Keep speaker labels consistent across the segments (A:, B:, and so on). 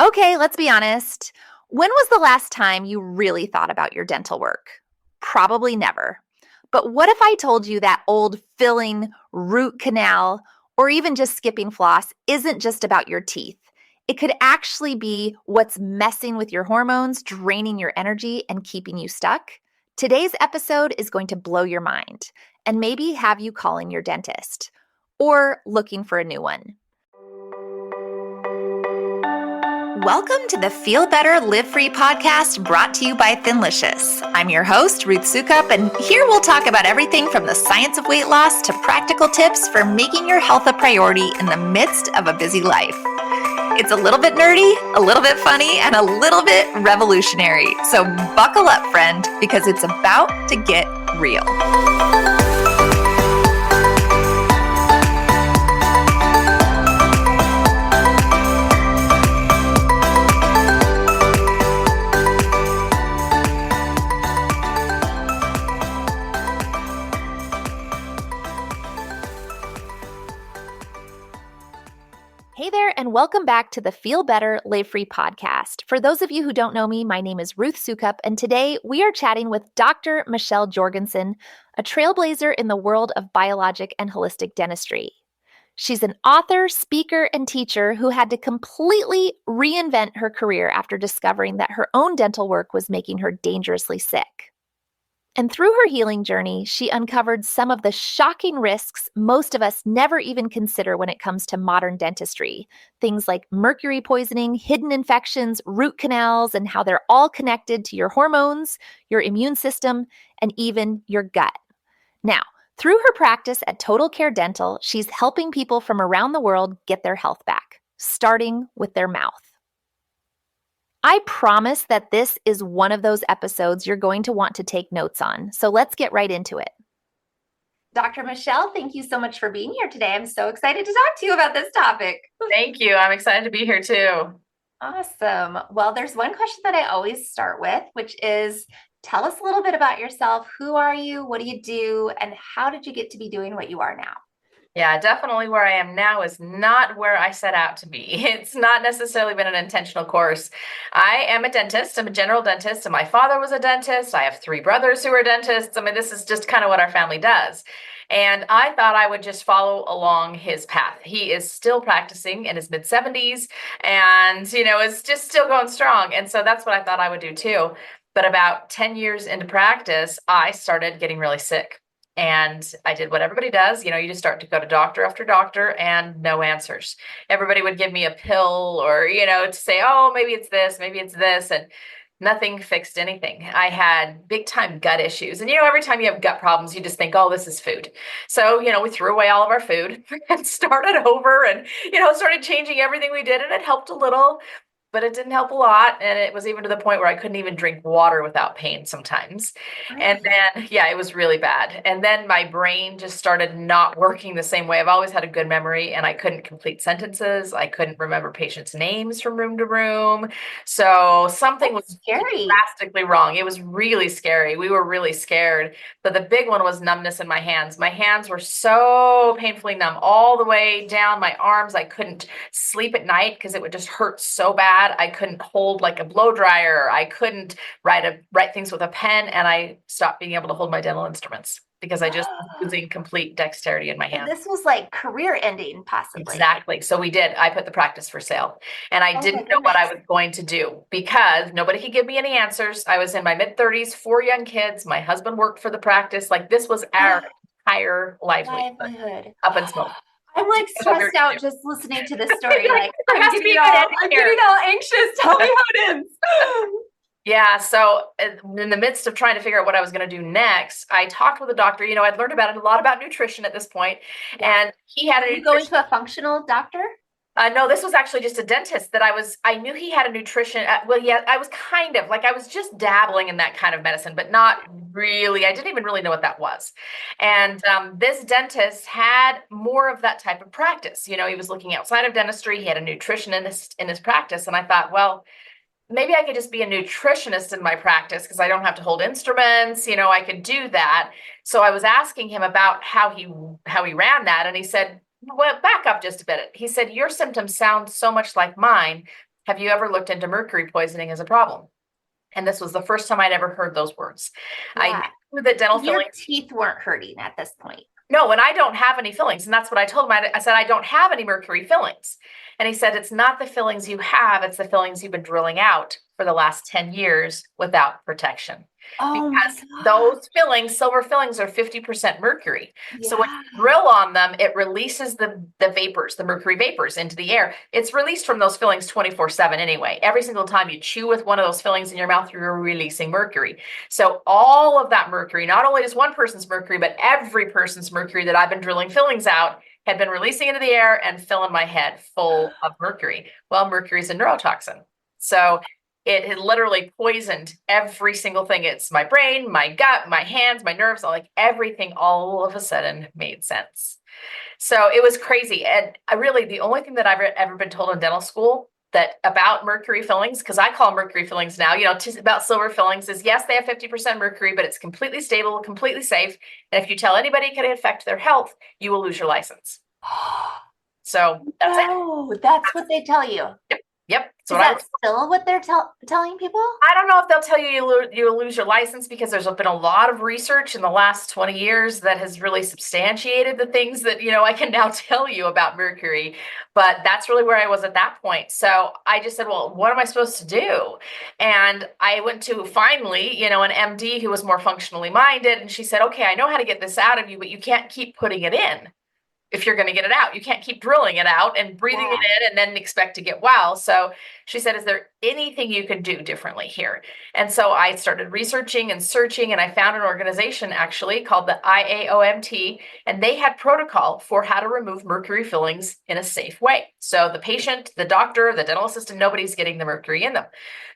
A: Okay, let's be honest. When was the last time you really thought about your dental work? Probably never. But what if I told you that old filling, root canal, or even just skipping floss isn't just about your teeth? It could actually be what's messing with your hormones, draining your energy, and keeping you stuck. Today's episode is going to blow your mind and maybe have you calling your dentist or looking for a new one. Welcome to the Feel Better, Live Free podcast brought to you by Thinlicious. I'm your host, Ruth Sukup, and here we'll talk about everything from the science of weight loss to practical tips for making your health a priority in the midst of a busy life. It's a little bit nerdy, a little bit funny, and a little bit revolutionary. So buckle up, friend, because it's about to get real. Hey there, and welcome back to the Feel Better, Live Free podcast. For those of you who don't know me, my name is Ruth Sukup, and today we are chatting with Dr. Michelle Jorgensen, a trailblazer in the world of biologic and holistic dentistry. She's an author, speaker, and teacher who had to completely reinvent her career after discovering that her own dental work was making her dangerously sick. And through her healing journey, she uncovered some of the shocking risks most of us never even consider when it comes to modern dentistry. Things like mercury poisoning, hidden infections, root canals, and how they're all connected to your hormones, your immune system, and even your gut. Now, through her practice at Total Care Dental, she's helping people from around the world get their health back, starting with their mouth. I promise that this is one of those episodes you're going to want to take notes on. So let's get right into it. Dr. Michelle, thank you so much for being here today. I'm so excited to talk to you about this topic.
B: Thank you. I'm excited to be here too.
A: Awesome. Well, there's one question that I always start with, which is tell us a little bit about yourself. Who are you? What do you do? And how did you get to be doing what you are now?
B: Yeah, definitely where I am now is not where I set out to be. It's not necessarily been an intentional course. I am a dentist. I'm a general dentist, and my father was a dentist. I have 3 brothers who are dentists. I mean, this is just kind of what our family does. And I thought I would just follow along his path. He is still practicing in his mid-70s and, is just still going strong. And so that's what I thought I would do too. But about 10 years into practice, I started getting really sick. And I did what everybody does. You just start to go to doctor after doctor and no answers. Everybody would give me a pill or, to say, oh, maybe it's this, maybe it's this. And nothing fixed anything. I had big time gut issues. And, every time you have gut problems, you just think, oh, this is food. So, we threw away all of our food and started over and, started changing everything we did. And it helped a little. But it didn't help a lot. And it was even to the point where I couldn't even drink water without pain sometimes. Right. And then, it was really bad. And then my brain just started not working the same way. I've always had a good memory and I couldn't complete sentences. I couldn't remember patients' names from room to room. So something was
A: scary,
B: drastically wrong. It was really scary. We were really scared. But the big one was numbness in my hands. My hands were so painfully numb all the way down my arms. I couldn't sleep at night because it would just hurt so bad. I couldn't hold like a blow dryer. I couldn't write things with a pen, and I stopped being able to hold my dental instruments because I just was losing complete dexterity in my hands.
A: This was like career ending, possibly.
B: Exactly. So we did. I put the practice for sale, and I didn't know what I was going to do because nobody could give me any answers. I was in my mid-30s, 4 young kids. My husband worked for the practice. Like this was our entire livelihood up until.
A: I'm like stressed out just listening to this story. Like I'm getting all anxious. Tell me how it ends.
B: Yeah. So in the midst of trying to figure out what I was going to do next, I talked with a doctor. I'd learned a lot about nutrition at this point, and he had
A: you going to a functional doctor?
B: No, this was actually just a dentist that I knew he had a nutrition. I was kind of like, I was just dabbling in that kind of medicine, but not really. I didn't even really know what that was. And this dentist had more of that type of practice. He was looking outside of dentistry. He had a nutrition in his practice. And I thought, well, maybe I could just be a nutritionist in my practice because I don't have to hold instruments. I could do that. So I was asking him about how he ran that. And he said, well, back up just a bit. He said, your symptoms sound so much like mine. have you ever looked into mercury poisoning as a problem? And this was the first time I'd ever heard those words. I
A: Yeah.
B: knew that dental
A: Your
B: fillings.
A: teeth weren't hurting at this point.
B: No, and I don't have any fillings. And that's what I told him. I said, I don't have any mercury fillings. And he said, it's not the fillings you have, it's the fillings you've been drilling out for the last 10 years without protection.
A: Oh my
B: Because
A: God.
B: those fillings, silver fillings, are 50% mercury. So when
A: Yeah.
B: you drill on them, it releases the vapors, the mercury vapors into the air. It's released from those fillings 24/7 anyway. Every single time you chew with one of those fillings in your mouth, you're releasing mercury. So all of that mercury, not only just one person's mercury, but every person's mercury that I've been drilling fillings out had been releasing into the air and filling my head full of mercury. Well, mercury is a neurotoxin. So it had literally poisoned every single thing. It's my brain, my gut, my hands, my nerves, like everything all of a sudden made sense. So it was crazy. And I really, the only thing that I've ever been told in dental school that about mercury fillings, because I call them mercury fillings now, about silver fillings is yes, they have 50% mercury, but it's completely stable, completely safe. And if you tell anybody it can affect their health, you will lose your license. So that's it.
A: No, that's what they tell you.
B: Yep.
A: Is that still what they're telling people?
B: I don't know if they'll tell you you'll lose your license, because there's been a lot of research in the last 20 years that has really substantiated the things that, I can now tell you about mercury. But that's really where I was at that point. So I just said, well, what am I supposed to do? And I went to finally, an MD who was more functionally minded. And she said, okay, I know how to get this out of you, but you can't keep putting it in. If you're going to get it out, you can't keep drilling it out and breathing it in and then expect to get well. So she said, is there anything you can do differently here? And so I started researching and searching, and I found an organization actually called the IAOMT, and they had protocol for how to remove mercury fillings in a safe way. So the patient, the doctor, the dental assistant, nobody's getting the mercury in them.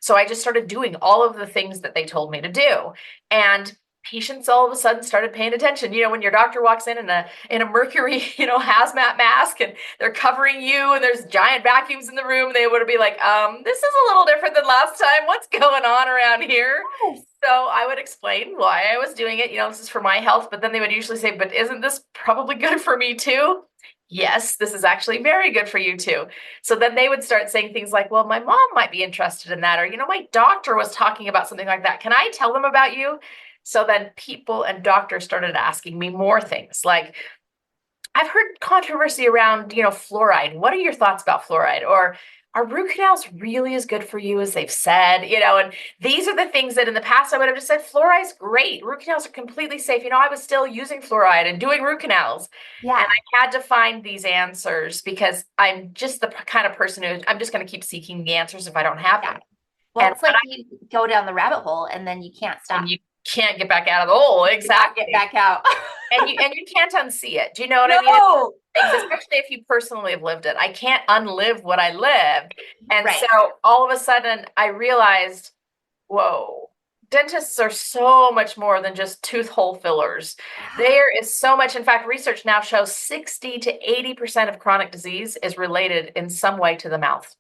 B: So I just started doing all of the things that they told me to do. And patients all of a sudden started paying attention. When your doctor walks in a mercury, hazmat mask, and they're covering you, and there's giant vacuums in the room, they would be like, this is a little different than last time. What's going on around here?
A: Yes.
B: So I would explain why I was doing it. This is for my health. But then they would usually say, but isn't this probably good for me too? Yes, this is actually very good for you too. So then they would start saying things like, well, my mom might be interested in that. Or, my doctor was talking about something like that. Can I tell them about you? So then people and doctors started asking me more things like, I've heard controversy around, fluoride. What are your thoughts about fluoride? Or are root canals really as good for you as they've said? And these are the things that in the past I would have just said, fluoride's great. Root canals are completely safe. I was still using fluoride and doing root canals.
A: Yeah.
B: And I had to find these answers because I'm just the kind of person who I'm just going to keep seeking the answers if I don't have them.
A: Well, it's like you go down the rabbit hole and then you can't stop.
B: And you can't get back out of the hole. Exactly.
A: Get back out.
B: and you can't unsee it. Do you know what I mean? Especially if you personally have lived it. I can't unlive what I lived. And so all of a sudden I realized, whoa, dentists are so much more than just tooth hole fillers. There is so much. In fact, research now shows 60 to 80% of chronic disease is related in some way to the mouth.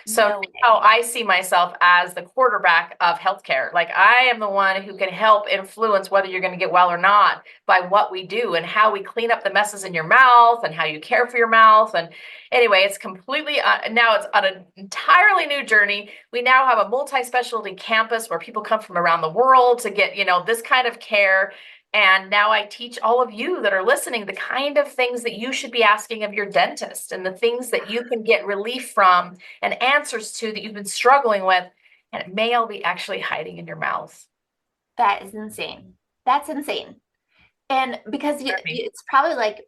B: So now I see myself as the quarterback of healthcare. Like I am the one who can help influence whether you're going to get well or not by what we do and how we clean up the messes in your mouth and how you care for your mouth. And anyway, it's completely, now it's on an entirely new journey. We now have a multi-specialty campus where people come from around the world to get, this kind of care. And now I teach all of you that are listening the kind of things that you should be asking of your dentist and the things that you can get relief from and answers to that you've been struggling with. And it may all be actually hiding in your mouth.
A: That is insane. That's insane. And because it's probably like,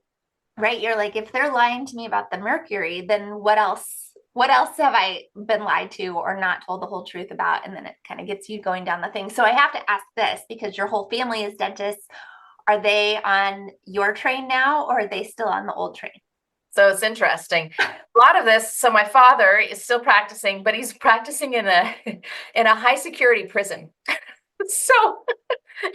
A: right, you're like, if they're lying to me about the mercury, then what else have I been lied to or not told the whole truth about? And then it kind of gets you going down the thing. So I have to ask this because your whole family is dentists. Are they on your train now or are they still on the old train?
B: So it's interesting. A lot of this. So my father is still practicing, but he's practicing in a high security prison. So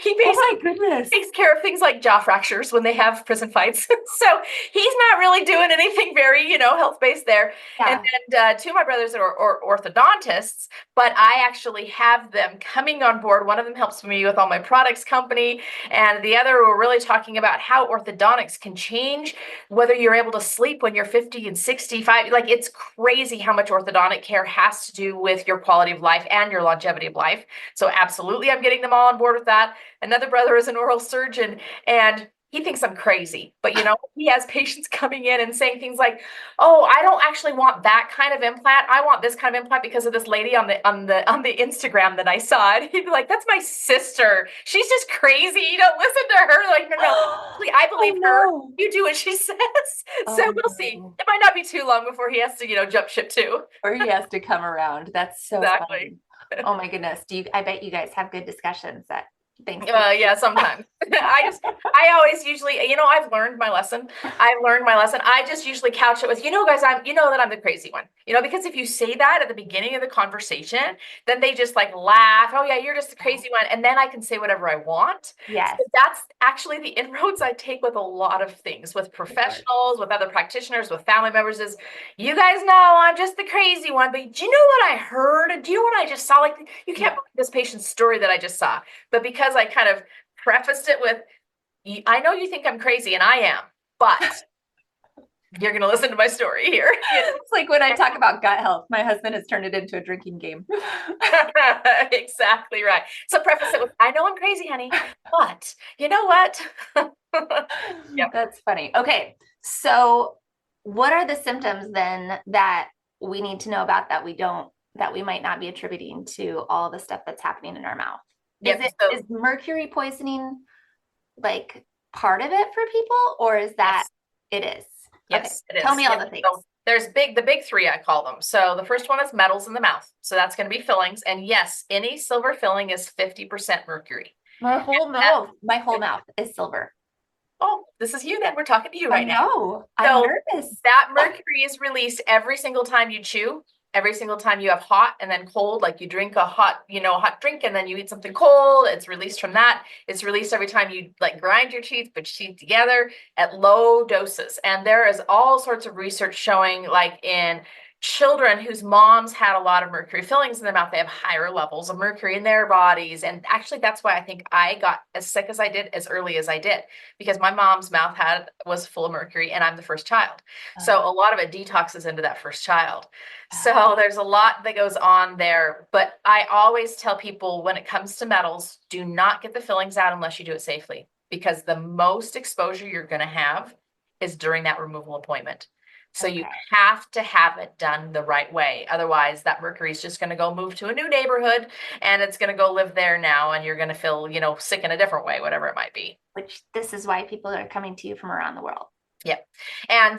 B: He
C: Oh
B: basically
C: my goodness.
B: takes care of things like jaw fractures when they have prison fights. So he's not really doing anything very, health-based there. And
C: Yeah.
B: then two of my brothers are orthodontists, but I actually have them coming on board. One of them helps me with all my products company, and the other we're really talking about how orthodontics can change whether you're able to sleep when you're 50 and 65. Like, it's crazy how much orthodontic care has to do with your quality of life and your longevity of life. So absolutely, I'm getting them all on board with that. Another brother is an oral surgeon, and he thinks I'm crazy, but he has patients coming in and saying things like, "Oh, I don't actually want that kind of implant. I want this kind of implant because of this lady on the Instagram that I saw." And he'd be like, "That's my sister. She's just crazy. You don't listen to her." Like, no, no, I believe
C: Oh
B: her.
C: no.
B: You do what she says. So
C: Oh
B: we'll see.
C: no.
B: It might not be too long before he has to, jump ship too.
C: Or he has to come around. That's so
B: Exactly.
C: funny. Oh my goodness. I bet you guys have good discussions at Thanksgiving.
B: Yeah, sometimes. I always usually, I've learned my lesson. I just usually couch it with, guys, that I'm the crazy one, because if you say that at the beginning of the conversation, then they just like laugh. Oh yeah, you're just the crazy one. And then I can say whatever I want.
C: Yes.
B: So that's actually the inroads I take with a lot of things, with
C: Sure.
B: professionals, with other practitioners, with family members is, you guys know I'm just the crazy one, but do you know what I heard? And do you know what I just saw? Like, you can't
C: Yeah.
B: believe this patient's story that I just saw. But because I kind of prefaced it with, I know you think I'm crazy, and I am, but you're going to listen to my story here.
C: It's like when I talk about gut health, my husband has turned it into a drinking game.
B: Exactly right. So preface it with, I know I'm crazy, honey, but you know what? Yep.
C: That's funny. Okay. So what are the symptoms then that we need to know about that we might not be attributing to all the stuff that's happening in our mouth?
B: Yep. So,
C: Is mercury poisoning like part of it for people, or is that
B: yes.
C: it is?
B: Yes,
C: Okay.
B: it
C: Tell
B: is.
C: me all
B: Yep.
C: the things.
B: So there's the big three, I call them. So the first one is metals in the mouth. So that's going to be fillings. And yes, any silver filling is 50% mercury.
C: My whole mouth is silver.
B: Oh, this is you then. We're talking to you
C: I
B: right now.
C: know. I'm
B: So
C: nervous.
B: that mercury is released every single time you chew, every single time you have hot and then cold, like you drink a hot drink and then you eat something cold. It's released from that. It's released every time you like grind your teeth, put your teeth together at low doses. And there is all sorts of research showing, like in children whose moms had a lot of mercury fillings in their mouth, they have higher levels of mercury in their bodies. And actually, that's why I think I got as sick as I did as early as I did, because my mom's mouth was full of mercury and I'm the first child. So a lot of it detoxes into that first child. So there's a lot that goes on there. But I always tell people, when it comes to metals, do not get the fillings out unless you do it safely, because the most exposure you're going to have is during that removal appointment. So you have to have it done the right way. Otherwise, that mercury is just going to go move to a new neighborhood and it's going to go live there now. And you're going to feel, sick in a different way, whatever it might be.
C: Which this is why people are coming to you from around the world.
B: Yep.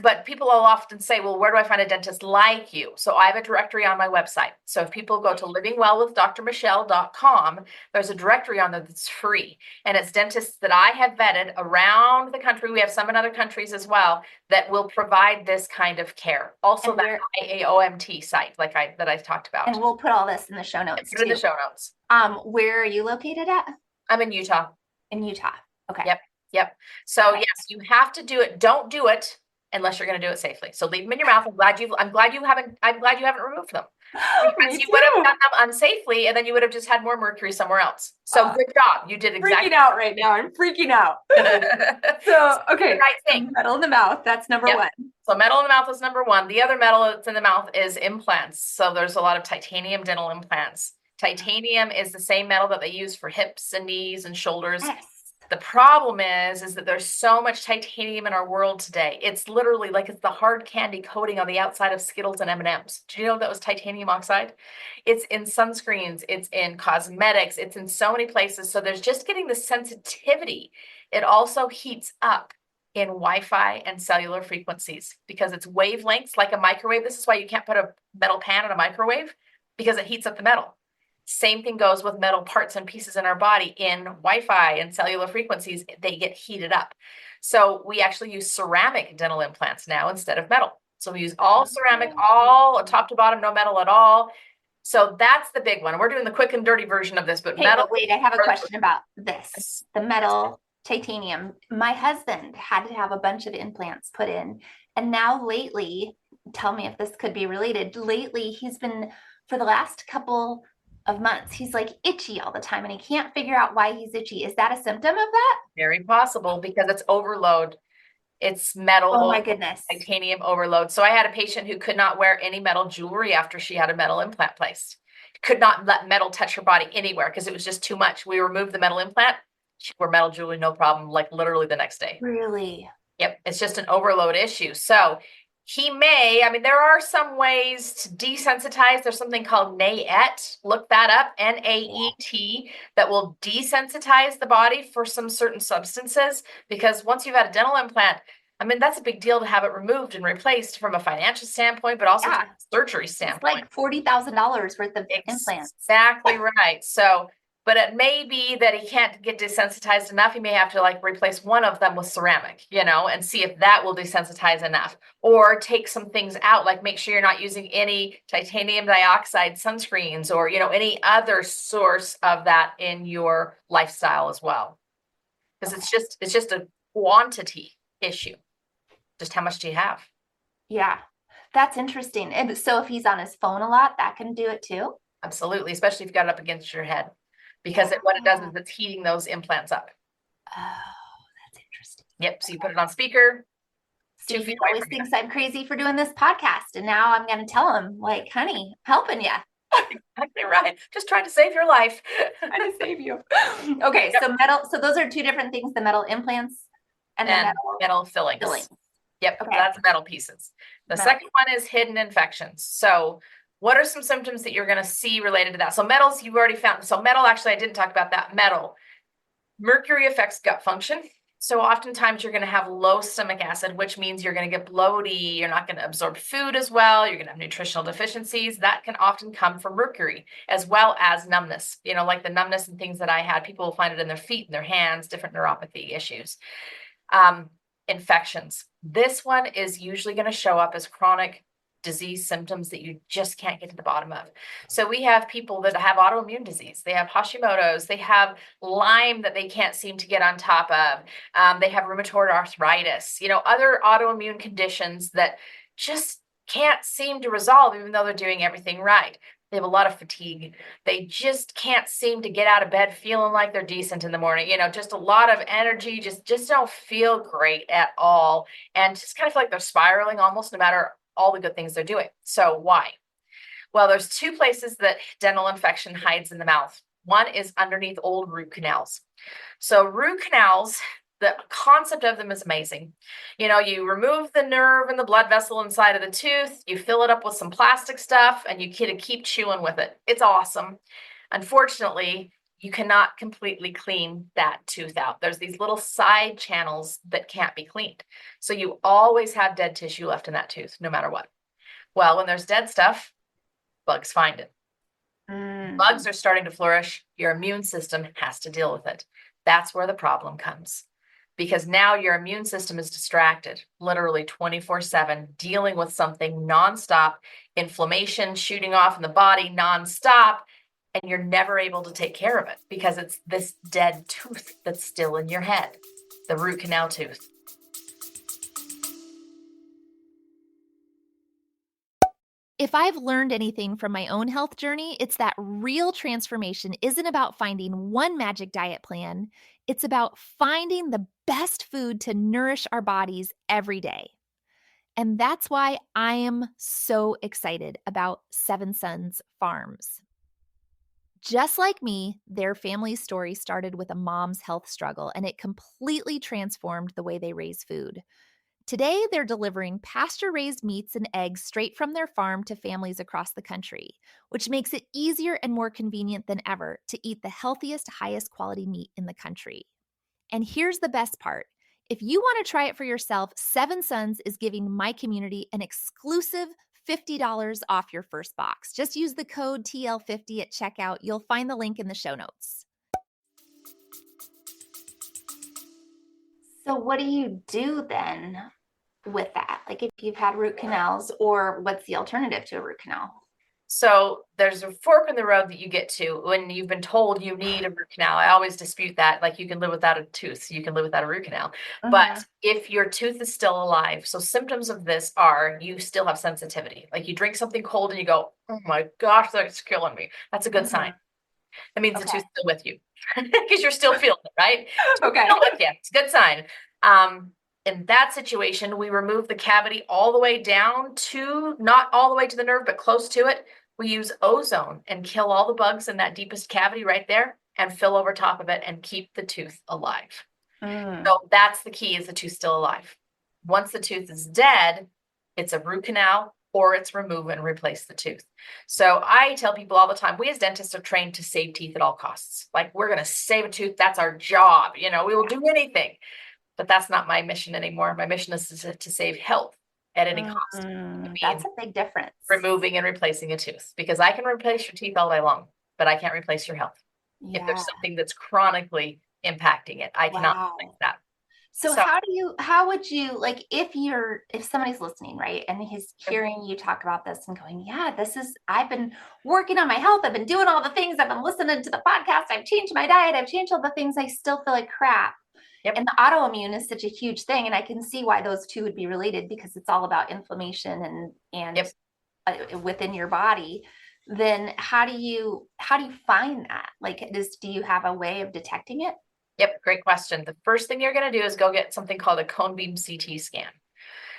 B: But people will often say, well, where do I find a dentist like you? So I have a directory on my website. So if people go to livingwellwithdrmichelle.com, there's a directory on there that's free. And it's dentists that I have vetted around the country. We have some in other countries as well that will provide this kind of care. Also, that IAOMT site, that I talked about.
C: And we'll put all this in the show notes.
B: Put it in the show notes.
C: Where are you located at?
B: I'm in Utah.
C: In Utah. Okay.
B: Yep. So yes, you have to do it. Don't do it unless you're going to do it safely. So leave them in your mouth. I'm glad you haven't removed them, because you would have done them unsafely and then you would have just had more mercury somewhere else. So good job. You did exactly.
C: Freaking out right now. I'm freaking out. So, okay.
B: The right thing.
C: Metal in the mouth. That's number one.
B: So metal in the mouth is number one. The other metal that's in the mouth is implants. So there's a lot of titanium dental implants. Titanium is the same metal that they use for hips and knees and shoulders.
C: Yes.
B: The problem is that there's so much titanium in our world today. It's literally like it's the hard candy coating on the outside of Skittles and M&Ms. Do you know that was titanium oxide? It's in sunscreens, it's in cosmetics, it's in so many places. So there's just getting the sensitivity. It also heats up in Wi-Fi and cellular frequencies because it's wavelengths like a microwave. This is why you can't put a metal pan in a microwave, because it heats up the metal. Same thing goes with metal parts and pieces in our body. In Wi-Fi and cellular frequencies, they get heated up. So we actually use ceramic dental implants now instead of metal. So we use all ceramic, all top to bottom, no metal at all. So that's the big one. We're doing the quick and dirty version of this, but
C: Okay,
B: metal.
C: but wait, I have a question about this. The metal titanium. My husband had to have a bunch of implants put in. And now lately, tell me if this could be related. Lately, he's been, for the last couple of months, he's like itchy all the time and he can't figure out why he's itchy. Is that a symptom of that?
B: Very possible because it's overload. It's metal.
C: Oh my goodness.
B: Titanium overload. So I had a patient who could not wear any metal jewelry after she had a metal implant placed. Could not let metal touch her body anywhere because it was just too much. We removed the metal implant. She wore metal jewelry, no problem, like literally the next day.
C: Really?
B: Yep. It's just an overload issue. So there are some ways to desensitize. There's something called NAET. Look that up, NAET, that will desensitize the body for some certain substances. Because once you've had a dental implant, that's a big deal to have it removed and replaced from a financial standpoint, but also from a surgery standpoint.
C: It's like $40,000 worth of implants.
B: Exactly right. So, but it may be that he can't get desensitized enough. He may have to like replace one of them with ceramic, and see if that will desensitize enough, or take some things out, like make sure you're not using any titanium dioxide sunscreens or, any other source of that in your lifestyle as well. Because it's just a quantity issue. Just how much do you have?
C: Yeah, that's interesting. And so if he's on his phone a lot, that can do it too?
B: Absolutely, especially if you've got it up against your head. Because what it does is it's heating those implants up.
C: Oh, that's interesting.
B: Yep. So you put it on speaker.
C: See, he always thinks I'm crazy for doing this podcast. And now I'm going to tell him, like, honey, helping you.
B: Exactly right. Just trying to save your life.
C: Trying to save you. Okay. Yep. So metal. So those are two different things, the metal implants and the
B: metal fillings. Yep. Okay. That's metal pieces. The second one is hidden infections. So what are some symptoms that you're going to see related to that? So metals, you've already found. So metal, actually, I didn't talk about that. Metal. Mercury affects gut function. So oftentimes you're going to have low stomach acid, which means you're going to get bloaty. You're not going to absorb food as well. You're going to have nutritional deficiencies. That can often come from mercury, as well as numbness. Like the numbness and things that I had, people will find it in their feet and their hands, different neuropathy issues. Infections. This one is usually going to show up as chronic disease symptoms that you just can't get to the bottom of. So we have people that have autoimmune disease. They have Hashimoto's. They have Lyme that they can't seem to get on top of. They have rheumatoid arthritis, other autoimmune conditions that just can't seem to resolve, even though they're doing everything right. They have a lot of fatigue. They just can't seem to get out of bed feeling like they're decent in the morning. Just a lot of energy, just don't feel great at all. And just kind of feel like they're spiraling almost no matter all the good things they're doing. So why? Well, there's two places that dental infection hides in the mouth. One is underneath old root canals. So root canals, the concept of them is amazing. You remove the nerve and the blood vessel inside of the tooth, you fill it up with some plastic stuff, and you keep chewing with it. It's awesome. Unfortunately, you cannot completely clean that tooth out. There's these little side channels that can't be cleaned. So you always have dead tissue left in that tooth, no matter what. Well, when there's dead stuff, bugs find it. Bugs are starting to flourish. Your immune system has to deal with it. That's where the problem comes. Because now your immune system is distracted, literally 24/7, dealing with something nonstop, inflammation shooting off in the body nonstop, and you're never able to take care of it because it's this dead tooth that's still in your head, the root canal tooth.
A: If I've learned anything from my own health journey, it's that real transformation isn't about finding one magic diet plan. It's about finding the best food to nourish our bodies every day. And that's why I am so excited about Seven Sons Farms. Just like me, their family story started with a mom's health struggle, and it completely transformed the way they raise food. Today, they're delivering pasture-raised meats and eggs straight from their farm to families across the country, which makes it easier and more convenient than ever to eat the healthiest, highest quality meat in the country. And here's the best part. If you want to try it for yourself, Seven Sons is giving my community an exclusive $50 off your first box. Just use the code TL50 at checkout. You'll find the link in the show notes.
C: So what do you do then with that? Like if you've had root canals, or what's the alternative to a root canal?
B: So there's a fork in the road that you get to when you've been told you need a root canal. I always dispute that. Like, you can live without a tooth, you can live without a root canal. But if your tooth is still alive, so symptoms of this are you still have sensitivity. Like, you drink something cold and you go, oh my gosh, that's killing me. That's a good sign. That means the tooth's still with you because you're still feeling it, right?
C: Okay.
B: Still with you. It's a good sign. In that situation, we remove the cavity all the way down to, not all the way to the nerve, but close to it. We use ozone and kill all the bugs in that deepest cavity right there and fill over top of it and keep the tooth alive. So that's the key, is the tooth still alive. Once the tooth is dead, it's a root canal or it's remove and replace the tooth. So I tell people all the time, we as dentists are trained to save teeth at all costs. Like, we're going to save a tooth. That's our job. You know, we will do anything. But that's not my mission anymore. My mission is to save health at any cost.
C: That's a big difference.
B: Removing and replacing a tooth, because I can replace your teeth all day long, but I can't replace your health.
C: Yeah.
B: If there's something that's chronically impacting it, I cannot replace that.
C: So how would you, like, if somebody's listening, right, and he's hearing you talk about this and going, yeah, I've been working on my health. I've been doing all the things. I've been listening to the podcast. I've changed my diet. I've changed all the things. I still feel like crap. And the autoimmune is such a huge thing. And I can see why those two would be related, because it's all about inflammation and within your body. Then how do you find that? Like, do you have a way of detecting it?
B: Yep. Great question. The first thing you're going to do is go get something called a cone beam CT scan.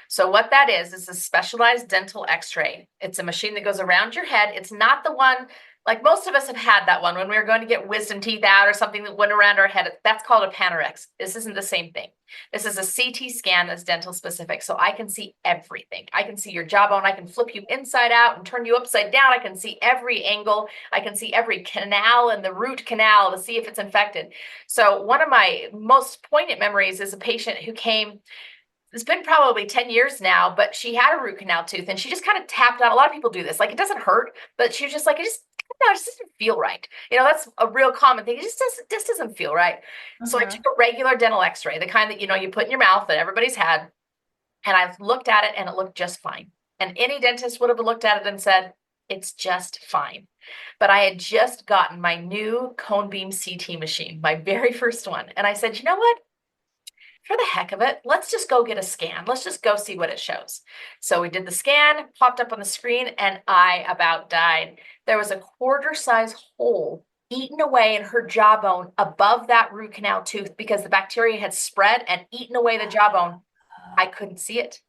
B: So what that is a specialized dental x-ray. It's a machine that goes around your head. It's not the one, like most of us have had that one when we were going to get wisdom teeth out or something that went around our head. That's called a Panorex. This isn't the same thing. This is a CT scan that's dental specific. So I can see everything. I can see your jawbone. I can flip you inside out and turn you upside down. I can see every angle. I can see every canal and the root canal to see if it's infected. So one of my most poignant memories is a patient who came. It's been probably 10 years now, but she had a root canal tooth and she just kind of tapped out. A lot of people do this. Like, it doesn't hurt, but she was just like, it just doesn't feel right. You know, that's a real common thing. It just doesn't feel right. So I took a regular dental x-ray, the kind that, you know, you put in your mouth that everybody's had. And I looked at it and it looked just fine. And any dentist would have looked at it and said, it's just fine. But I had just gotten my new cone beam CT machine, my very first one. And I said, you know what? For the heck of it, let's just go get a scan. Let's just go see what it shows. So we did the scan, popped up on the screen, and I about died. There was a quarter-size hole eaten away in her jawbone above that root canal tooth because the bacteria had spread and eaten away the jawbone. I couldn't see it.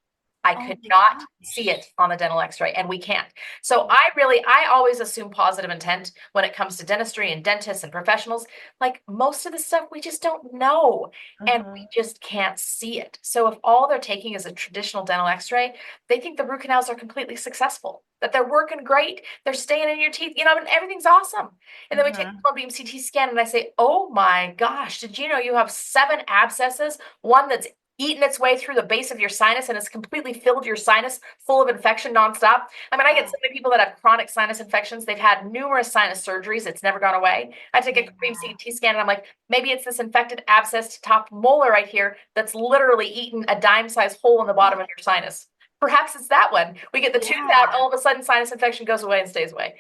B: I could not see it on the dental x-ray, and we can't. So I always assume positive intent when it comes to dentistry and dentists and professionals. Like, most of the stuff we just don't know, and we just can't see it. So if all they're taking is a traditional dental x-ray, they think the root canals are completely successful, that they're working great, they're staying in your teeth, you know, and everything's awesome. And then we take the cone beam CT scan and I say, oh my gosh, did you know you have 7 abscesses, one that's eaten its way through the base of your sinus and it's completely filled your sinus full of infection nonstop. I mean, I get so many people that have chronic sinus infections. They've had numerous sinus surgeries. It's never gone away. I take a cone beam CT scan and I'm like, maybe it's this infected abscess top molar right here that's literally eaten a dime-sized hole in the bottom of your sinus. Perhaps it's that one. We get the tooth out, all of a sudden sinus infection goes away and stays away.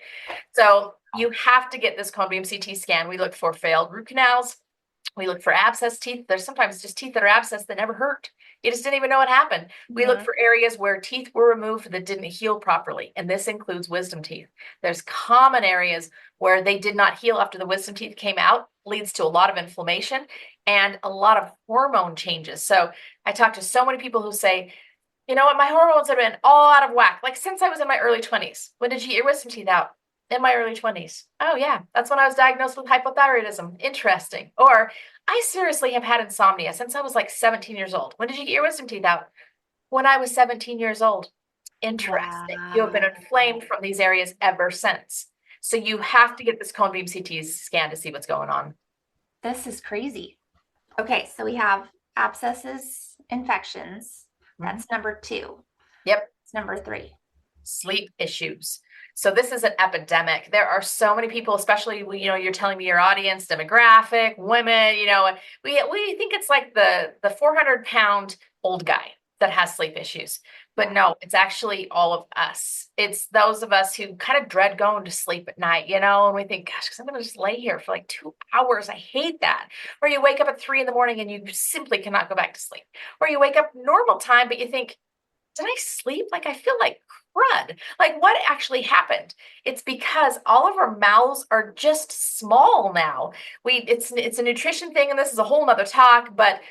B: So you have to get this cone beam CT scan. We look for failed root canals. We look for abscess teeth. There's sometimes just teeth that are abscessed that never hurt. You just didn't even know what happened. We look for areas where teeth were removed that didn't heal properly. And this includes wisdom teeth. There's common areas where they did not heal after the wisdom teeth came out, leads to a lot of inflammation and a lot of hormone changes. So I talk to so many people who say, you know what, my hormones have been all out of whack. Like, since I was in my early 20s. When did you get your wisdom teeth out? In my early 20s. Oh yeah, that's when I was diagnosed with hypothyroidism. Interesting. Or, I seriously have had insomnia since I was like 17 years old. When did you get your wisdom teeth out? When I was 17 years old. Interesting. You have been inflamed from these areas ever since. So you have to get this cone beam CT scan to see what's going on.
C: This is crazy. Okay, so we have abscesses, infections. That's number 2.
B: Yep.
C: It's number 3.
B: Sleep issues. So this is an epidemic. There are so many people, especially, you know, you're telling me your audience demographic, women, you know, we think it's like the 400-pound old guy that has sleep issues. But no, it's actually all of us. It's those of us who kind of dread going to sleep at night, and we think, gosh, because I'm going to just lay here for like 2 hours. I hate that. Or you wake up at 3 in the morning and you simply cannot go back to sleep. Or you wake up normal time, but you think, did I sleep? Like, I feel like crud. Like, what actually happened? It's because all of our mouths are just small now. It's a nutrition thing, and this is a whole nother talk, but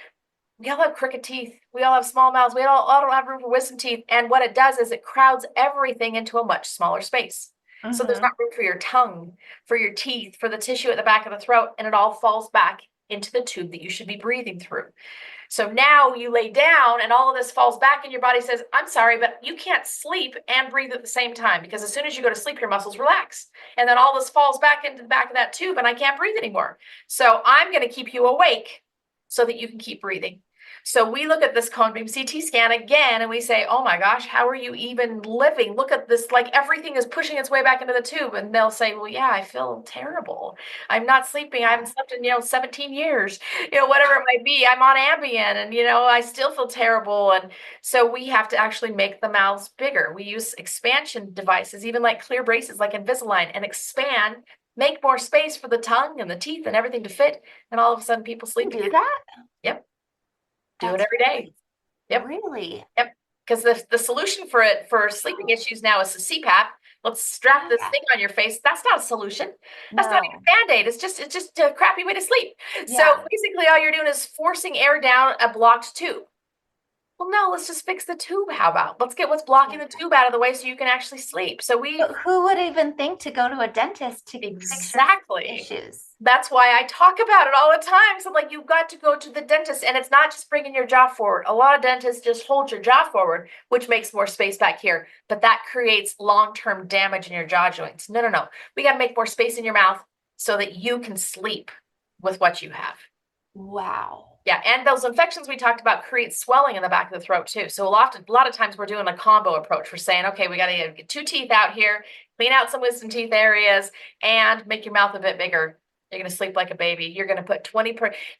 B: we all have crooked teeth. We all have small mouths. We all don't have room for wisdom teeth. And what it does is it crowds everything into a much smaller space. So there's not room for your tongue, for your teeth, for the tissue at the back of the throat, and it all falls back into the tube that you should be breathing through. So now you lay down and all of this falls back and your body says, I'm sorry, but you can't sleep and breathe at the same time, because as soon as you go to sleep, your muscles relax. And then all this falls back into the back of that tube and I can't breathe anymore. So I'm going to keep you awake so that you can keep breathing. So we look at this cone beam CT scan again and we say, oh my gosh, how are you even living? Look at this, like everything is pushing its way back into the tube. And they'll say, well, yeah, I feel terrible. I'm not sleeping. I haven't slept in, 17 years, whatever it might be. I'm on Ambien and, I still feel terrible. And so we have to actually make the mouths bigger. We use expansion devices, even like clear braces, like Invisalign, and expand, make more space for the tongue and the teeth and everything to fit. And all of a sudden people sleep.
C: Do that?
B: Yep. Do
C: That's
B: it every day. Yep.
C: Really?
B: Yep. Because the solution for sleeping issues now is the CPAP. Let's strap this thing on your face. That's not a solution. That's not even a Band-Aid. It's just a crappy way to sleep. So basically all you're doing is forcing air down a blocked tube. Well, no, let's just fix the tube. How about? Let's get what's blocking the tube out of the way so you can actually sleep. So
C: But who would even think to go to a dentist to fix issues?
B: That's why I talk about it all the time. So like, you've got to go to the dentist, and it's not just bringing your jaw forward. A lot of dentists just hold your jaw forward, which makes more space back here, but that creates long-term damage in your jaw joints. No. We got to make more space in your mouth so that you can sleep with what you have.
C: Wow.
B: Yeah, and those infections we talked about create swelling in the back of the throat too. So a lot of times we're doing a combo approach. We're saying, okay, we got to get 2 teeth out here, clean out some wisdom teeth areas, and make your mouth a bit bigger. You're going to sleep like a baby. You're going to put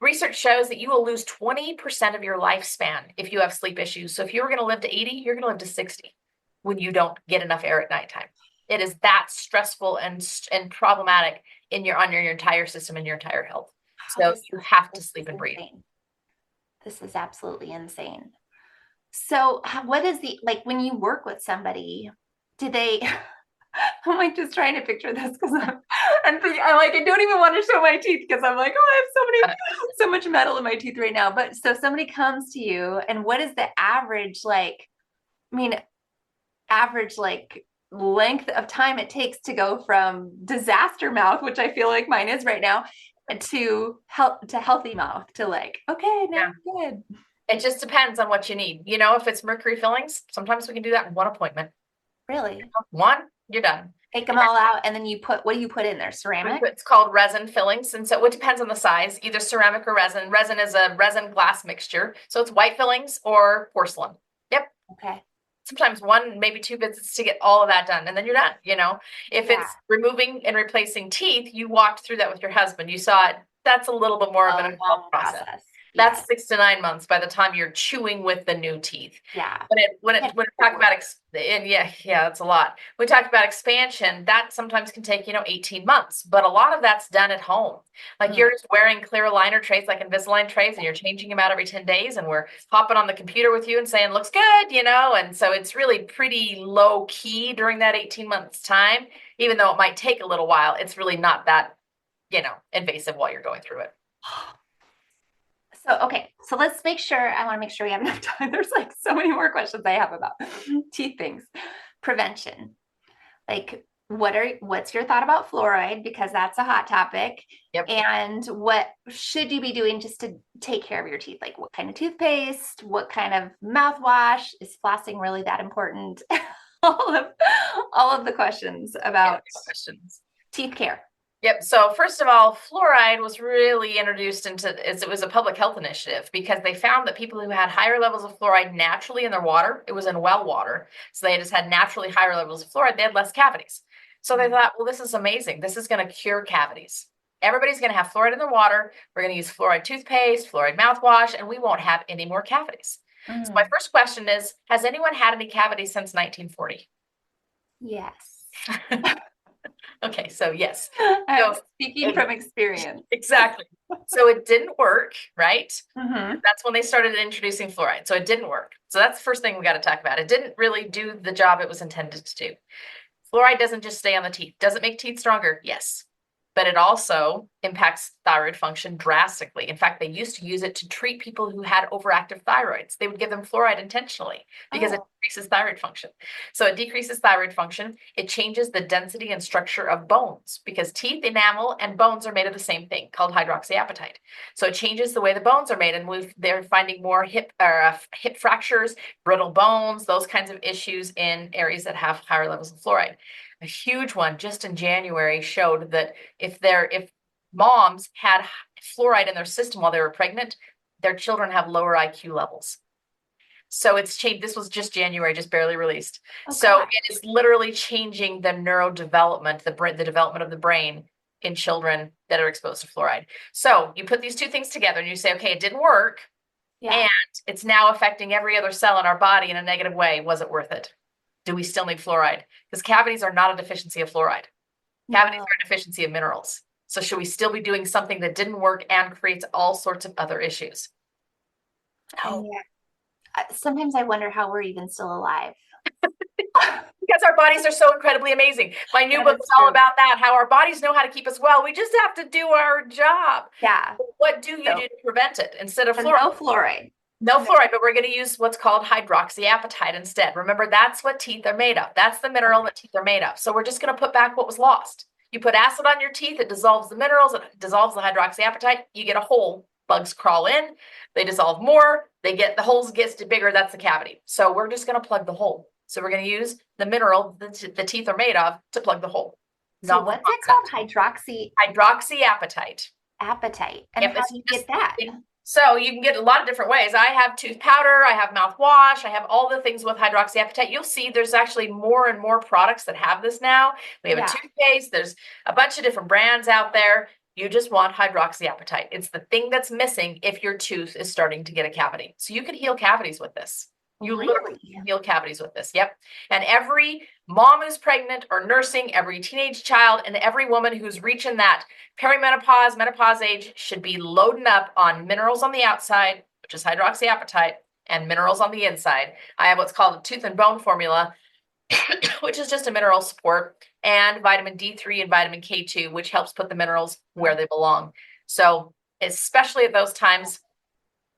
B: research shows that you will lose 20% of your lifespan if you have sleep issues. So if you were going to live to 80, you're going to live to 60 when you don't get enough air at nighttime. It is that stressful and problematic on your entire system and your entire health. So you have to sleep and breathe.
C: This is absolutely insane. So what is when you work with somebody, do they, I'm like just trying to picture this because I'm thinking, I don't even want to show my teeth because I'm like, oh, I have so much metal in my teeth right now. But so somebody comes to you, and what is the average, length of time it takes to go from disaster mouth, which I feel like mine is right now, to healthy mouth, to okay, now I'm good.
B: It just depends on what you need. If it's mercury fillings, sometimes we can do that in one appointment.
C: Really?
B: One, you're done.
C: Take them all out, and then what do you put in there? Ceramic?
B: It's called resin fillings. And so it depends on the size, either ceramic or resin. Resin is a resin glass mixture. So it's white fillings or porcelain. Yep.
C: Okay.
B: Sometimes 1, maybe 2 visits to get all of that done. And then you're done. If it's removing and replacing teeth, you walked through that with your husband. You saw it. That's a little bit more of an involved process. That's 6 to 9 months by the time you're chewing with the new teeth.
C: Yeah.
B: When we talk about that's a lot. When we talk about expansion, that sometimes can take 18 months, but a lot of that's done at home. You're just wearing clear aligner trays, like Invisalign trays, and you're changing them out every 10 days, and we're hopping on the computer with you and saying looks good, and so it's really pretty low key during that 18 months time. Even though it might take a little while, it's really not that invasive while you're going through it.
C: So, okay. So I want to make sure we have enough time. There's so many more questions I have about teeth things. Prevention. What's your thought about fluoride? Because that's a hot topic.
B: Yep.
C: And what should you be doing just to take care of your teeth? What kind of toothpaste, what kind of mouthwash? Is flossing really that important? all of the questions about teeth care.
B: Yep. So first of all, fluoride was really introduced it was a public health initiative because they found that people who had higher levels of fluoride naturally in their water, it was in well water, so they just had naturally higher levels of fluoride, they had less cavities. So they thought, well, this is amazing. This is going to cure cavities. Everybody's going to have fluoride in their water. We're going to use fluoride toothpaste, fluoride mouthwash, and we won't have any more cavities. So my first question is, has anyone had any cavities since 1940?
C: Yes.
B: Okay, so yes.
C: I'm
B: So
C: speaking from experience.
B: exactly. So it didn't work, right?
C: Mm-hmm.
B: That's when they started introducing fluoride. So it didn't work. So that's the first thing we got to talk about. It didn't really do the job it was intended to do. Fluoride doesn't just stay on the teeth. Does it make teeth stronger? Yes. But it also impacts thyroid function drastically. In fact, they used to use it to treat people who had overactive thyroids. They would give them fluoride intentionally because it decreases thyroid function. So it decreases thyroid function. It changes the density and structure of bones because teeth, enamel, and bones are made of the same thing called hydroxyapatite. So it changes the way the bones are made, and they're finding more hip fractures, brittle bones, those kinds of issues in areas that have higher levels of fluoride. A huge one just in January showed that if moms had fluoride in their system while they were pregnant, their children have lower IQ levels. So it's changed. This was just January, just barely released. So it is literally changing the neurodevelopment, the development of the brain in children that are exposed to fluoride. So you put these two things together and you say, okay, it didn't work. And it's now affecting every other cell in our body in a negative way. Was it worth it? Do we still need fluoride? Because cavities are not a deficiency of fluoride. Cavities are a deficiency of minerals. So should we still be doing something that didn't work and creates all sorts of other issues?
C: Oh. Sometimes I wonder how we're even still alive.
B: Because our bodies are so incredibly amazing. My new book is all about that, how our bodies know how to keep us well. We just have to do our job.
C: Yeah.
B: What do you do to prevent it instead of fluoride?
C: No fluoride.
B: No fluoride, but we're going to use what's called hydroxyapatite instead. Remember, that's what teeth are made of. That's the mineral that teeth are made of. So we're just going to put back what was lost. You put acid on your teeth, it dissolves the minerals, it dissolves the hydroxyapatite, you get a hole. Bugs crawl in, they dissolve more, the holes gets bigger, that's the cavity. So we're just going to plug the hole. So we're going to use the mineral the teeth are made of to plug the hole.
C: So what's it called?
B: Hydroxyapatite.
C: Apatite. And how do you get that?
B: So you can get a lot of different ways. I have tooth powder, I have mouthwash, I have all the things with hydroxyapatite. You'll see there's actually more and more products that have this now. We have a toothpaste, there's a bunch of different brands out there. You just want hydroxyapatite. It's the thing that's missing if your tooth is starting to get a cavity. So you can heal cavities with this. You literally can heal cavities with this. Yep. And every mom who's pregnant or nursing, every teenage child, and every woman who's reaching that perimenopause, menopause age should be loading up on minerals on the outside, which is hydroxyapatite, and minerals on the inside. I have what's called a tooth and bone formula, which is just a mineral support, and vitamin D3 and vitamin K2, which helps put the minerals where they belong. So especially at those times,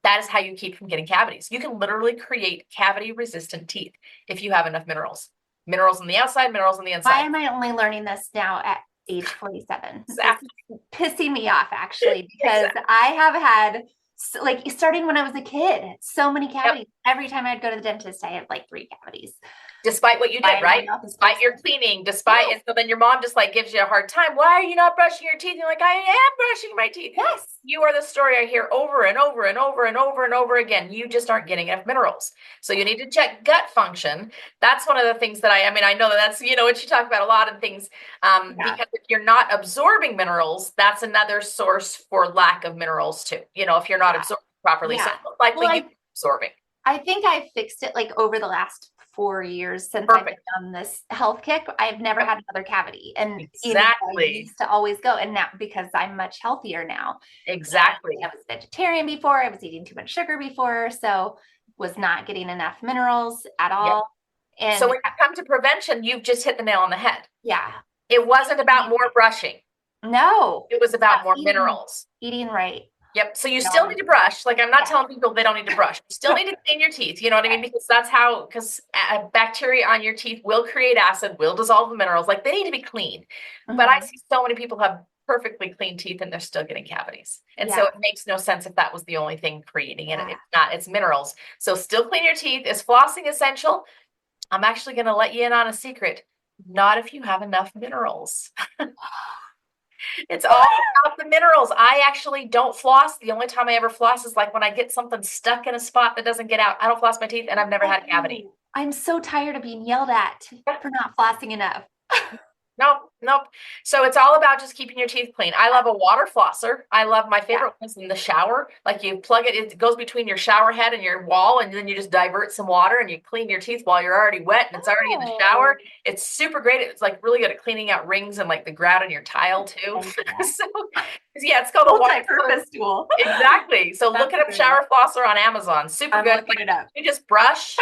B: that is how you keep from getting cavities. You can literally create cavity-resistant teeth if you have enough minerals. Minerals on the outside, minerals on the inside.
C: Why am I only learning this now at age 47? Exactly. It's pissing me off, actually, because I have had, like, starting when I was a kid, so many cavities. Every time I'd go to the dentist, I had like 3 cavities.
B: Despite what you did, right? Despite your cleaning, and so then your mom just like gives you a hard time. Why are you not brushing your teeth? You're like, I am brushing my teeth.
C: Yes.
B: You are the story I hear over and over and over and over and over again. You just aren't getting enough minerals. So you need to check gut function. That's one of the things that I know that's, what you talk about a lot of things. Because if you're not absorbing minerals, that's another source for lack of minerals too. If you're not absorbing properly. So likely you're absorbing.
C: I think I fixed it like over the last 4 years since I've been on this health kick. I've never had another cavity. And I used to always go. And now, because I'm much healthier now.
B: Exactly.
C: I was vegetarian before. I was eating too much sugar before. So was not getting enough minerals at all. Yep. And
B: so when you come to prevention, you've just hit the nail on the head.
C: Yeah.
B: It wasn't about more brushing.
C: No.
B: It was about more minerals.
C: Eating right.
B: Yep. So you still need to brush. Like, I'm not telling people they don't need to brush. You still need to clean your teeth. You know what I mean? Because because bacteria on your teeth will create acid, will dissolve the minerals. Like, they need to be clean. Mm-hmm. But I see so many people have perfectly clean teeth and they're still getting cavities. And so it makes no sense if that was the only thing creating it. It's not, it's minerals. So still clean your teeth. Is flossing essential? I'm actually going to let you in on a secret. Not if you have enough minerals. It's all about the minerals. I actually don't floss. The only time I ever floss is like when I get something stuck in a spot that doesn't get out. I don't floss my teeth, and I've never had a cavity.
C: I'm so tired of being yelled at for not flossing enough.
B: No, Nope. So it's all about just keeping your teeth clean. I love a water flosser. I love my favorite ones in the shower. Like you plug it, it goes between your shower head and your wall, and then you just divert some water and you clean your teeth while you're already wet and it's already in the shower. It's super great. It's like really good at cleaning out rings and like the grout in your tile too. So yeah, it's called a water
C: multi-purpose tool.
B: Exactly. So look it up, shower flosser on Amazon. Super good.
C: Looking it up.
B: You just brush,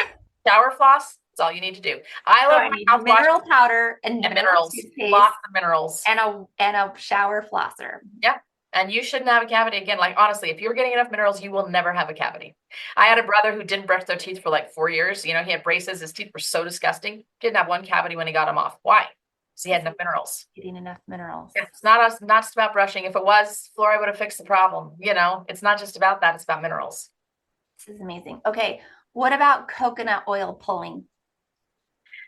B: shower floss. That's all you need to do. I love my mouthwash.
C: Mineral powder and
B: minerals. Lots of minerals.
C: And a shower flosser.
B: Yeah. And you shouldn't have a cavity again. Like, honestly, if you're getting enough minerals, you will never have a cavity. I had a brother who didn't brush their teeth for like 4 years. You know, he had braces. His teeth were so disgusting. Didn't have one cavity when he got them off. Why? Because he had enough minerals.
C: Getting enough minerals.
B: Yeah, it's not just about brushing. If it was, fluoride would have fixed the problem. You know, it's not just about that. It's about minerals.
C: This is amazing. Okay. What about coconut oil pulling?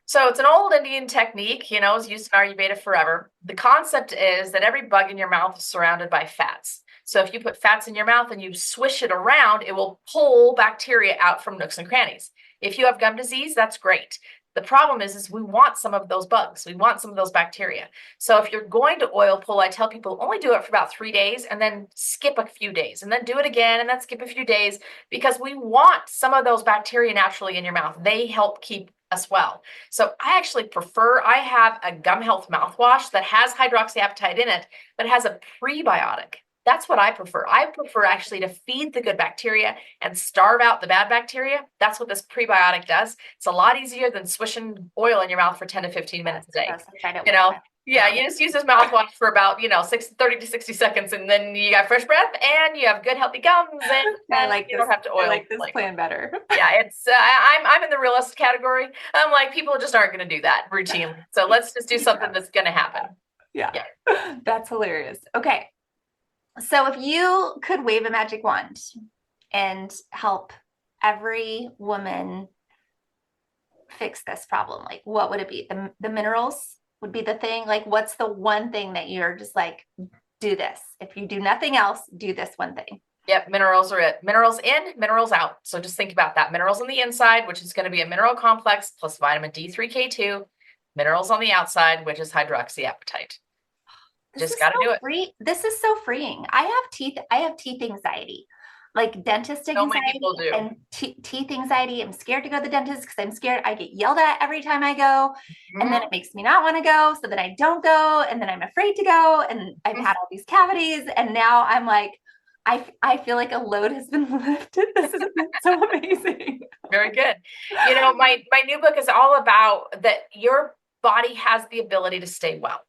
B: So it's an old Indian technique, you know, it's used in Ayurveda forever. The concept is that every bug in your mouth is surrounded by fats. So if you put fats in your mouth and you swish it around, it will pull bacteria out from nooks and crannies. If you have gum disease, that's great. The problem is we want some of those bugs. We want some of those bacteria. So if you're going to oil pull, I tell people only do it for about 3 days and then skip a few days and then do it again and then skip a few days, because we want some of those bacteria naturally in your mouth. They help keep us well. So I actually I have a gum health mouthwash that has hydroxyapatite in it, but it has a prebiotic. That's what I prefer. I prefer actually to feed the good bacteria and starve out the bad bacteria. That's what this prebiotic does. It's a lot easier than swishing oil in your mouth for 10 to 15 minutes a day. You know, yeah, you just use this mouthwash for about, 30 to 60 seconds, and then you got fresh breath and you have good healthy gums, and you don't have to oil.
C: I like this plan better.
B: Yeah, it's I'm in the realist category. I'm like, people just aren't going to do that routinely. So let's just do something that's going to happen.
C: Yeah. That's hilarious. Okay. So if you could wave a magic wand and help every woman fix this problem, like what would it be? The minerals would be the thing. Like, what's the one thing that you're just like, do this? If you do nothing else, do this one thing.
B: Yep, minerals are it. Minerals in, minerals out. So just think about that. Minerals on the inside, which is going to be a mineral complex plus vitamin D3K2. Minerals on the outside, which is hydroxyapatite. Just got to do it.
C: This is so freeing. I have teeth anxiety, like dentist anxiety and teeth anxiety. I'm scared to go to the dentist because I'm scared I get yelled at every time I go. And then it makes me not want to go. So then I don't go. And then I'm afraid to go. And I've had all these cavities. And now I'm like, I feel like a load has been lifted. This has been so amazing.
B: Very good. You know, my new book is all about that your body has the ability to stay well.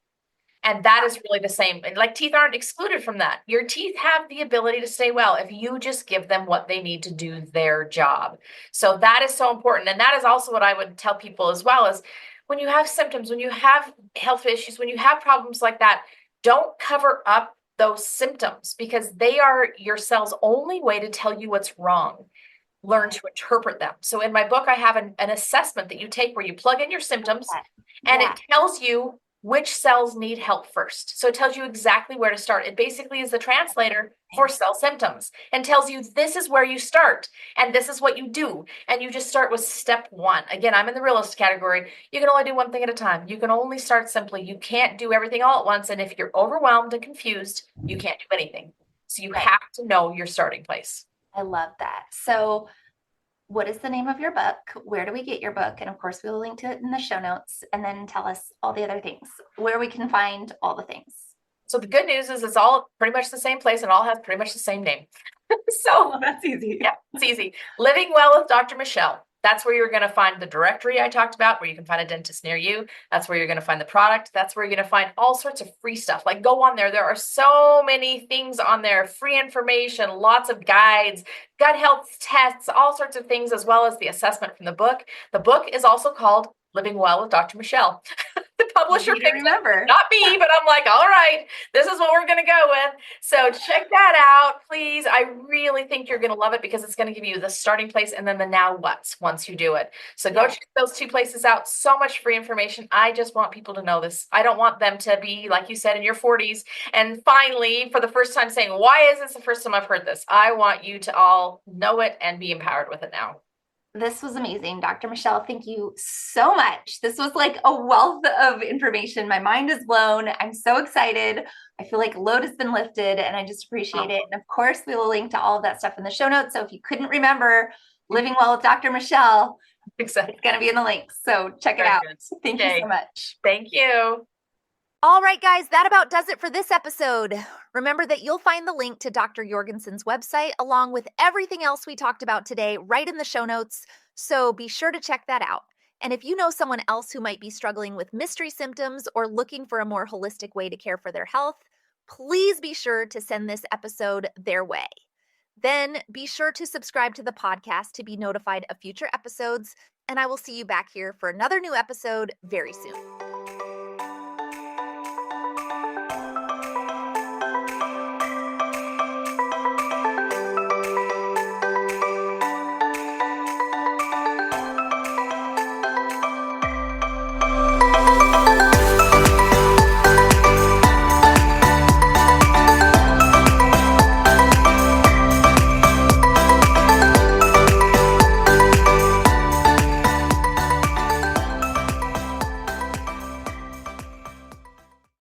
B: And that is really the same. And like, teeth aren't excluded from that. Your teeth have the ability to stay well if you just give them what they need to do their job. So that is so important. And that is also what I would tell people as well, is when you have symptoms, when you have health issues, when you have problems like that, don't cover up those symptoms, because they are your cell's only way to tell you what's wrong. Learn to interpret them. So in my book, I have an assessment that you take where you plug in your symptoms and it tells you which cells need help first. So it tells you exactly where to start. It basically is the translator for cell symptoms and tells you this is where you start and this is what you do. And you just start with step 1. Again, I'm in the realist category. You can only do one thing at a time. You can only start simply. You can't do everything all at once. And if you're overwhelmed and confused, you can't do anything. So you have to know your starting place.
C: I love that. So what is the name of your book? Where do we get your book? And of course, we'll link to it in the show notes, and then tell us all the other things, where we can find all the things.
B: So the good news is it's all pretty much the same place and all has pretty much the same name. So
C: that's easy.
B: Yeah, it's easy. Living Well with Dr. Michelle. That's where you're going to find the directory I talked about, where you can find a dentist near you. That's where you're going to find the product. That's where you're going to find all sorts of free stuff. Like, go on there. There are so many things on there, free information, lots of guides, gut health tests, all sorts of things, as well as the assessment from the book. The book is also called Living Well with Dr. Michelle. The publisher picked it, not me, but I'm like, all right, this is what we're going to go with. So check that out, please. I really think you're going to love it, because it's going to give you the starting place and then the now what's once you do it. So go check those 2 places out. So much free information. I just want people to know this. I don't want them to be, like you said, in your 40s and finally, for the first time, saying, why is this the first time I've heard this? I want you to all know it and be empowered with it now.
C: This was amazing. Dr. Michelle, thank you so much. This was like a wealth of information. My mind is blown. I'm so excited. I feel like a load has been lifted and I just appreciate it. And of course, we will link to all of that stuff in the show notes. So if you couldn't remember Living Well with Dr. Michelle,
B: Exactly.
C: it's going to be in the links. So check it
B: Very
C: out.
B: good.
C: Thank you
B: Okay.
C: so much.
B: Thank you.
A: All right, guys, that about does it for this episode. Remember that you'll find the link to Dr. Jorgensen's website along with everything else we talked about today right in the show notes. So be sure to check that out. And if you know someone else who might be struggling with mystery symptoms or looking for a more holistic way to care for their health, please be sure to send this episode their way. Then be sure to subscribe to the podcast to be notified of future episodes, and I will see you back here for another new episode very soon.